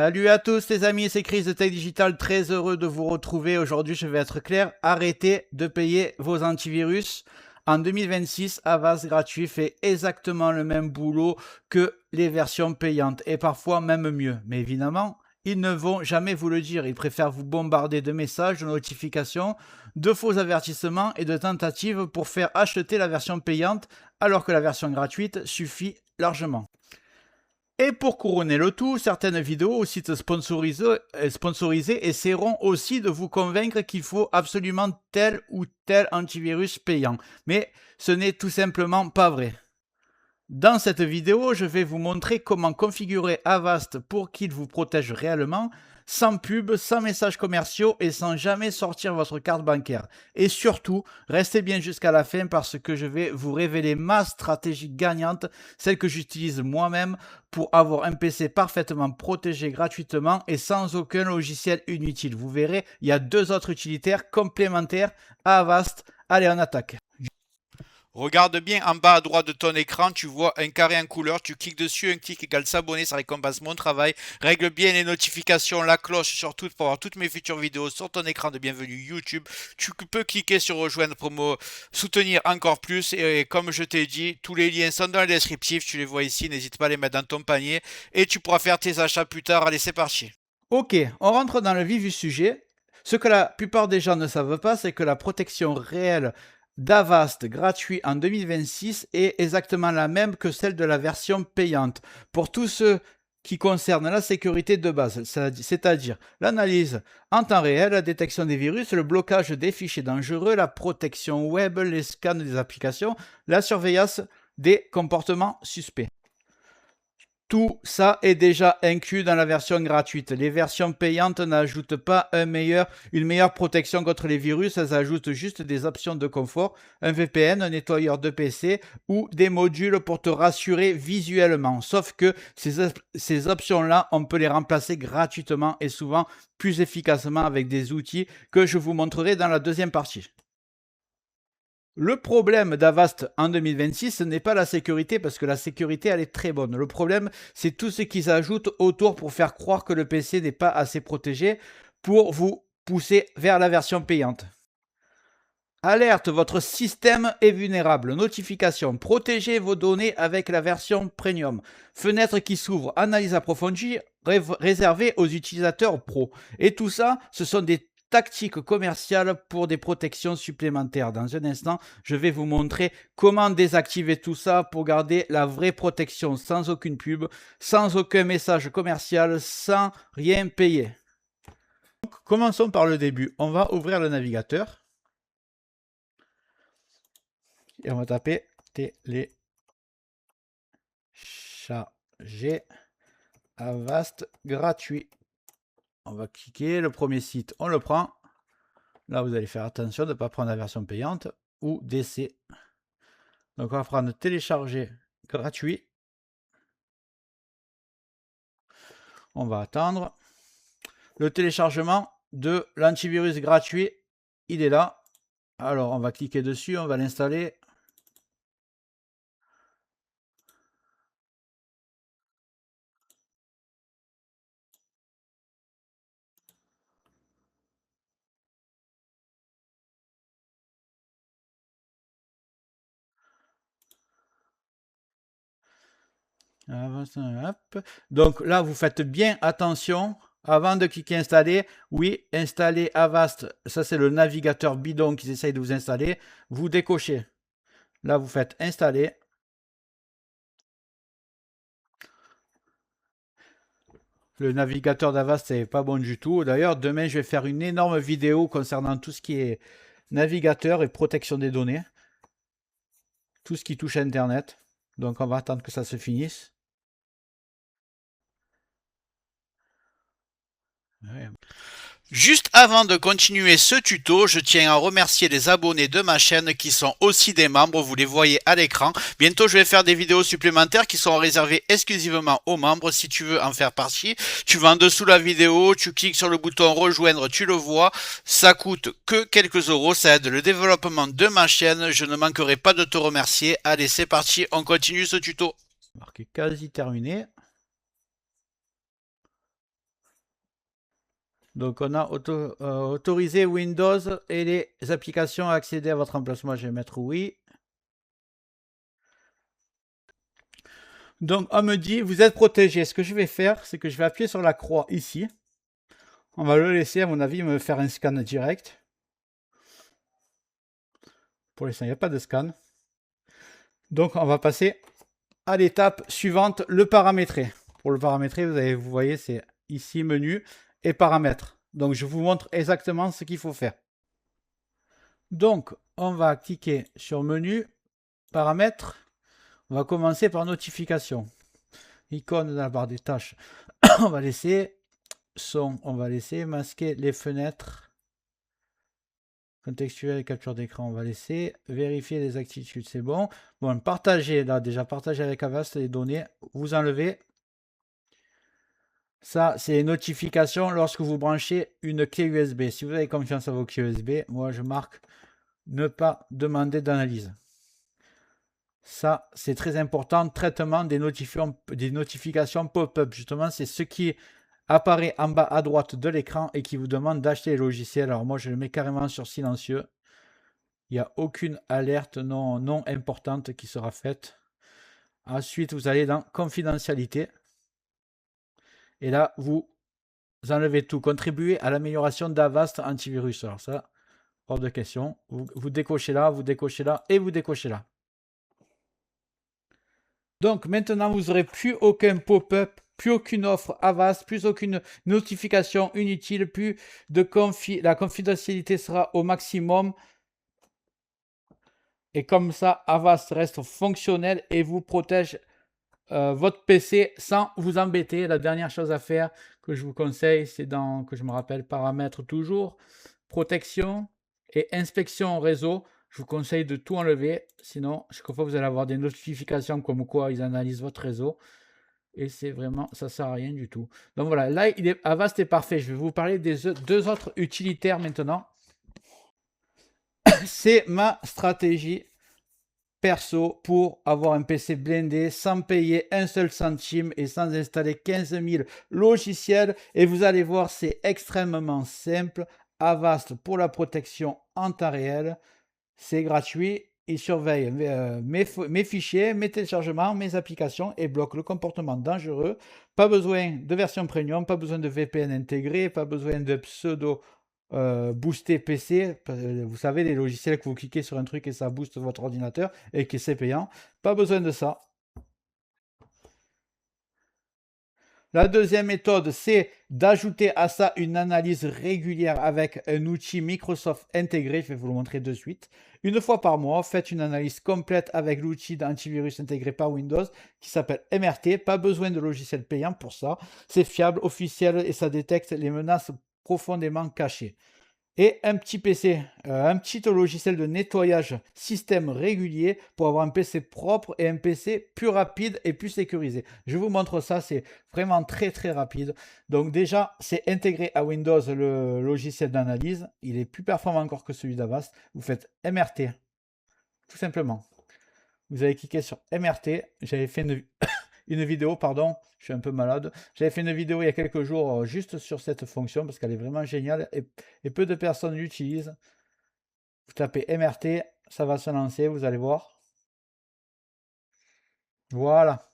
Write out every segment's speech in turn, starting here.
Salut à tous les amis, c'est Chris de Tech Digital, très heureux de vous retrouver. Aujourd'hui, je vais être clair, arrêtez de payer vos antivirus. En 2026, Avast gratuit fait exactement le même boulot que les versions payantes et parfois même mieux. Mais évidemment, ils ne vont jamais vous le dire. Ils préfèrent vous bombarder de messages, de notifications, de faux avertissements et de tentatives pour faire acheter la version payante alors que la version gratuite suffit largement. Et pour couronner le tout, certaines vidéos ou sites sponsorisés essaieront aussi de vous convaincre qu'il faut absolument tel ou tel antivirus payant. Mais ce n'est tout simplement pas vrai. Dans cette vidéo, je vais vous montrer comment configurer Avast pour qu'il vous protège réellement, sans pub, sans messages commerciaux et sans jamais sortir votre carte bancaire. Et surtout, restez bien jusqu'à la fin parce que je vais vous révéler ma stratégie gagnante, celle que j'utilise moi-même pour avoir un PC parfaitement protégé gratuitement et sans aucun logiciel inutile. Vous verrez, il y a deux autres utilitaires complémentaires à Avast. Allez, on attaque. Regarde bien en bas à droite de ton écran, tu vois un carré en couleur, tu cliques dessus, un clic égale s'abonner, ça récompense mon travail. Règle bien les notifications, la cloche surtout pour avoir toutes mes futures vidéos sur ton écran de bienvenue YouTube. Tu peux cliquer sur rejoindre pour me soutenir encore plus et comme je t'ai dit, tous les liens sont dans le descriptif, tu les vois ici, n'hésite pas à les mettre dans ton panier et tu pourras faire tes achats plus tard. Allez, c'est parti. Ok, on rentre dans le vif du sujet. Ce que la plupart des gens ne savent pas, c'est que la protection réelle d'Avast gratuit en 2026 est exactement la même que celle de la version payante. Pour tous ceux qui concernent la sécurité de base, c'est-à-dire l'analyse en temps réel, la détection des virus, le blocage des fichiers dangereux, la protection web, les scans des applications, la surveillance des comportements suspects. Tout ça est déjà inclus dans la version gratuite. Les versions payantes n'ajoutent pas une meilleure protection contre les virus, elles ajoutent juste des options de confort, un VPN, un nettoyeur de PC ou des modules pour te rassurer visuellement. Sauf que ces options-là, on peut les remplacer gratuitement et souvent plus efficacement avec des outils que je vous montrerai dans la deuxième partie. Le problème d'Avast en 2026, ce n'est pas la sécurité, parce que la sécurité, elle est très bonne. Le problème, c'est tout ce qu'ils ajoutent autour pour faire croire que le PC n'est pas assez protégé pour vous pousser vers la version payante. Alerte, votre système est vulnérable. Notification, protégez vos données avec la version premium. Fenêtre qui s'ouvre, analyse approfondie, réservée aux utilisateurs pro. Et tout ça, ce sont des tactiques commerciales pour des protections supplémentaires. Dans un instant, je vais vous montrer comment désactiver tout ça pour garder la vraie protection sans aucune pub, sans aucun message commercial, sans rien payer. Donc, commençons par le début. On va ouvrir le navigateur. Et on va taper télécharger Avast gratuit. On va cliquer, le premier site, on le prend. Là, vous allez faire attention de ne pas prendre la version payante ou DC. Donc, on va prendre télécharger gratuit. On va attendre. Le téléchargement de l'antivirus gratuit, il est là. Alors, on va cliquer dessus, on va l'installer. Donc là, vous faites bien attention avant de cliquer installer. Oui, installer Avast, ça c'est le navigateur bidon qu'ils essayent de vous installer. Vous décochez. Là, vous faites installer. Le navigateur d'Avast, c'est pas bon du tout. D'ailleurs, demain, je vais faire une énorme vidéo concernant tout ce qui est navigateur et protection des données. Tout ce qui touche à Internet. Donc, on va attendre que ça se finisse. Ouais. Juste avant de continuer ce tuto, je tiens à remercier les abonnés de ma chaîne qui sont aussi des membres, vous les voyez à l'écran. Bientôt, je vais faire des vidéos supplémentaires qui sont réservées exclusivement aux membres. Si tu veux en faire partie, tu vas en dessous de la vidéo, tu cliques sur le bouton rejoindre, tu le vois. Ça coûte que quelques euros, ça aide le développement de ma chaîne. Je ne manquerai pas de te remercier. Allez, c'est parti, on continue ce tuto. Marqué quasi terminé. Donc on a autorisé Windows et les applications à accéder à votre emplacement. Je vais mettre oui. Donc on me dit vous êtes protégé. Ce que je vais faire, c'est que je vais appuyer sur la croix ici. On va le laisser, à mon avis, me faire un scan direct. Pour l'instant, il n'y a pas de scan. Donc on va passer à l'étape suivante, le paramétrer. Pour le paramétrer, vous voyez, c'est ici menu et paramètres. Donc je vous montre exactement ce qu'il faut faire. Donc on va cliquer sur menu, paramètres. On va commencer par notification. Icône dans la barre des tâches. On va laisser son, on va laisser masquer les fenêtres. Contextuel et capture d'écran, on va laisser. Vérifier les actitudes, c'est bon. Bon, partager, là, déjà partager avec Avast les données. Vous enlevez. Ça, c'est les notifications lorsque vous branchez une clé USB. Si vous avez confiance à vos clés USB, moi, je marque ne pas demander d'analyse. Ça, c'est très important. Traitement des notifications pop-up. Justement, c'est ce qui apparaît en bas à droite de l'écran et qui vous demande d'acheter les logiciels. Alors moi, je le mets carrément sur silencieux. Il n'y a aucune alerte non importante qui sera faite. Ensuite, vous allez dans confidentialité. Et là, vous enlevez tout. Contribuer à l'amélioration d'Avast antivirus. Alors ça, hors de question. Vous décochez là, vous décochez là et vous décochez là. Donc maintenant, vous n'aurez plus aucun pop-up, plus aucune offre Avast, plus aucune notification inutile, plus de la confidentialité sera au maximum. Et comme ça, Avast reste fonctionnel et vous protège votre PC sans vous embêter. La dernière chose à faire que je vous conseille, c'est que je me rappelle, paramètres toujours, protection et inspection réseau. Je vous conseille de tout enlever, sinon chaque fois vous allez avoir des notifications comme quoi ils analysent votre réseau. Et c'est vraiment, ça sert à rien du tout. Donc voilà, là, Avast est parfait. Je vais vous parler des deux autres utilitaires maintenant. C'est ma stratégie perso pour avoir un PC blindé sans payer un seul centime et sans installer 15 000 logiciels. Et vous allez voir, c'est extrêmement simple. Avast pour la protection en temps réel, c'est gratuit. Il surveille mes fichiers, mes téléchargements, mes applications et bloque le comportement dangereux. Pas besoin de version premium, pas besoin de VPN intégré, pas besoin de pseudo booster PC. Vous savez, les logiciels que vous cliquez sur un truc et ça booste votre ordinateur et que c'est payant. Pas besoin de ça. La deuxième méthode, c'est d'ajouter à ça une analyse régulière avec un outil Microsoft intégré. Je vais vous le montrer de suite. Une fois par mois, faites une analyse complète avec l'outil d'antivirus intégré par Windows qui s'appelle MRT. Pas besoin de logiciel payant pour ça. C'est fiable, officiel et ça détecte les menaces profondément cachées. Et un petit PC, un petit logiciel de nettoyage système régulier pour avoir un PC propre et un PC plus rapide et plus sécurisé. Je vous montre ça, c'est vraiment très très rapide. Donc déjà, c'est intégré à Windows le logiciel d'analyse. Il est plus performant encore que celui d'Avast. Vous faites MRT, tout simplement. Vous allez cliquer sur MRT. J'avais fait une vidéo, pardon, je suis un peu malade. J'avais fait une vidéo il y a quelques jours juste sur cette fonction parce qu'elle est vraiment géniale et peu de personnes l'utilisent. Vous tapez MRT, ça va se lancer, vous allez voir. Voilà.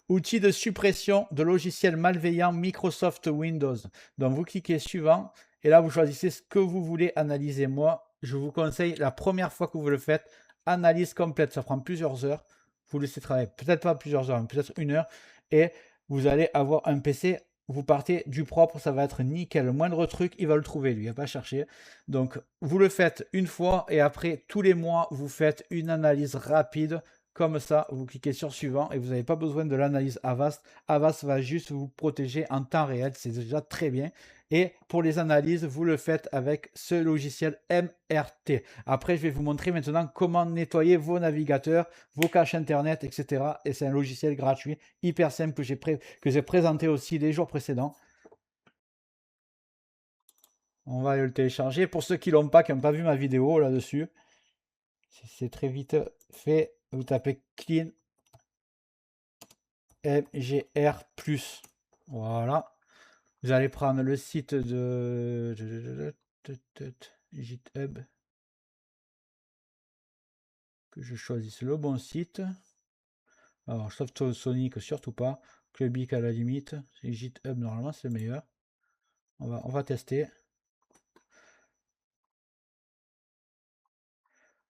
Outil de suppression de logiciels malveillants Microsoft Windows. Donc vous cliquez suivant et là vous choisissez ce que vous voulez analyser. Moi, je vous conseille la première fois que vous le faites, analyse complète. Ça prend plusieurs heures. Vous laissez travailler, peut-être pas plusieurs heures, mais peut-être 1 heure. Et vous allez avoir un PC, vous partez du propre, ça va être nickel. Le moindre truc, il va le trouver, lui, il va pas chercher. Donc, vous le faites une fois et après, tous les mois, vous faites une analyse rapide. Comme ça, vous cliquez sur suivant et vous n'avez pas besoin de l'analyse Avast. Avast va juste vous protéger en temps réel, c'est déjà très bien. Et pour les analyses, vous le faites avec ce logiciel MRT. Après, je vais vous montrer maintenant comment nettoyer vos navigateurs, vos caches internet, etc. Et c'est un logiciel gratuit, hyper simple que j'ai présenté aussi les jours précédents. On va le télécharger. Pour ceux qui l'ont pas, qui n'ont pas vu ma vidéo là-dessus, c'est très vite fait. Vous tapez clean MGR+. Voilà. Vous allez prendre le site de GitHub, que je choisisse le bon site. Alors, Softosonic, surtout pas. Clubic à la limite. Et GitHub, normalement, c'est le meilleur. On va tester.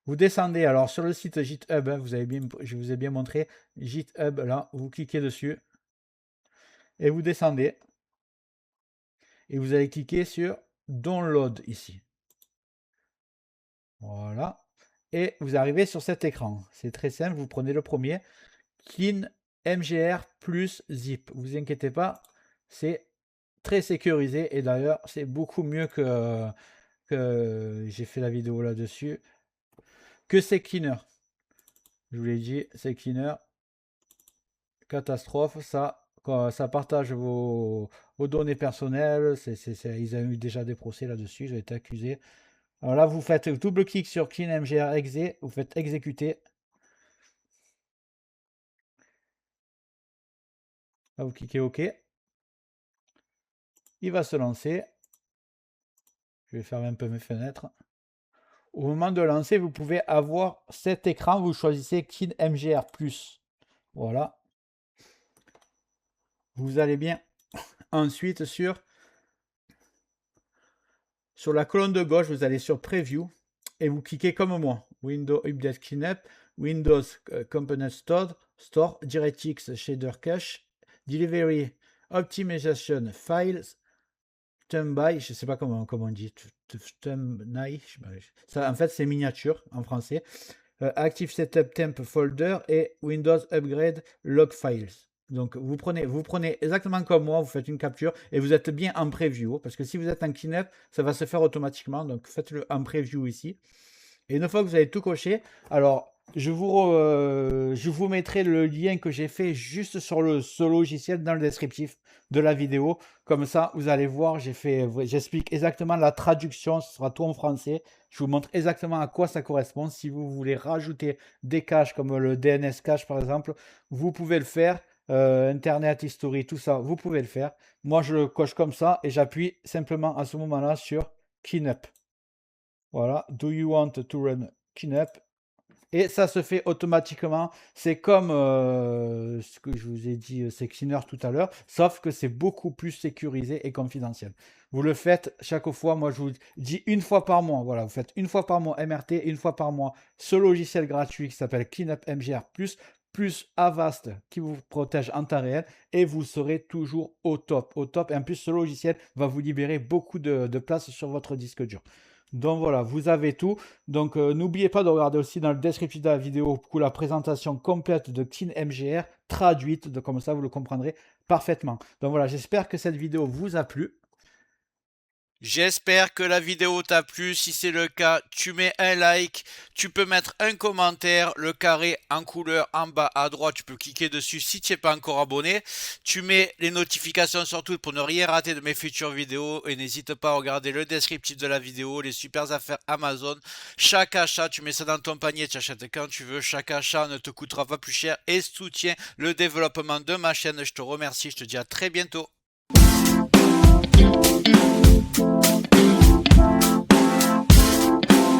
Vous descendez alors sur le site GitHub, hein, je vous ai bien montré GitHub là, vous cliquez dessus et vous descendez et vous allez cliquer sur Download ici. Voilà. Et vous arrivez sur cet écran. C'est très simple, vous prenez le premier, Clean MGR plus zip. Vous inquiétez pas, c'est très sécurisé et d'ailleurs c'est beaucoup mieux que j'ai fait la vidéo là-dessus que CCleaner. Je vous l'ai dit, CCleaner, catastrophe, ça partage vos données personnelles. Ils ont eu déjà des procès là-dessus, ils ont été accusés. Alors là, vous faites double-clic sur Clean MGR Exe, vous faites exécuter. Là, vous cliquez OK. Il va se lancer. Je vais fermer un peu mes fenêtres. Au moment de lancer, vous pouvez avoir cet écran. Vous choisissez Clean MGR+. Voilà. Vous allez bien ensuite sur la colonne de gauche, vous allez sur Preview et vous cliquez comme moi. Windows Update Cleanup, Windows Component Store, DirectX Shader Cache, Delivery Optimization Files, Thumbnail, je ne sais pas comment on dit, Thumbnail, ça en fait c'est miniature en français, Active Setup Temp Folder et Windows Upgrade Log Files. Donc vous prenez exactement comme moi, vous faites une capture et vous êtes bien en preview, parce que si vous êtes en cleanup, ça va se faire automatiquement, donc faites-le en preview ici. Et une fois que vous avez tout coché, alors je vous mettrai le lien que j'ai fait juste sur ce logiciel dans le descriptif de la vidéo. Comme ça, vous allez voir, j'explique exactement la traduction, ce sera tout en français. Je vous montre exactement à quoi ça correspond. Si vous voulez rajouter des caches comme le DNS cache par exemple, vous pouvez le faire. Internet History, tout ça, vous pouvez le faire. Moi, je le coche comme ça et j'appuie simplement à ce moment-là sur Cleanup. Voilà, do you want to run cleanup? Et ça se fait automatiquement. C'est comme ce que je vous ai dit, c'est Cleaner tout à l'heure, sauf que c'est beaucoup plus sécurisé et confidentiel. Vous le faites chaque fois, moi je vous dis une fois par mois. Voilà, vous faites une fois par mois MRT, une fois par mois ce logiciel gratuit qui s'appelle Cleanup MGR+, plus Avast qui vous protège en temps réel et vous serez toujours au top. Et en plus, ce logiciel va vous libérer beaucoup de place sur votre disque dur. Donc voilà, vous avez tout. Donc n'oubliez pas de regarder aussi dans le descriptif de la vidéo la présentation complète de Clean MGR traduite, comme ça vous le comprendrez parfaitement. Donc voilà, j'espère que cette vidéo vous a plu. J'espère que la vidéo t'a plu. Si c'est le cas, tu mets un like, tu peux mettre un commentaire, le carré en couleur en bas à droite, tu peux cliquer dessus si tu n'es pas encore abonné. Tu mets les notifications surtout pour ne rien rater de mes futures vidéos et n'hésite pas à regarder le descriptif de la vidéo, les super affaires Amazon. Chaque achat, tu mets ça dans ton panier, tu achètes quand tu veux. Chaque achat ne te coûtera pas plus cher et soutient le développement de ma chaîne. Je te remercie, je te dis à très bientôt.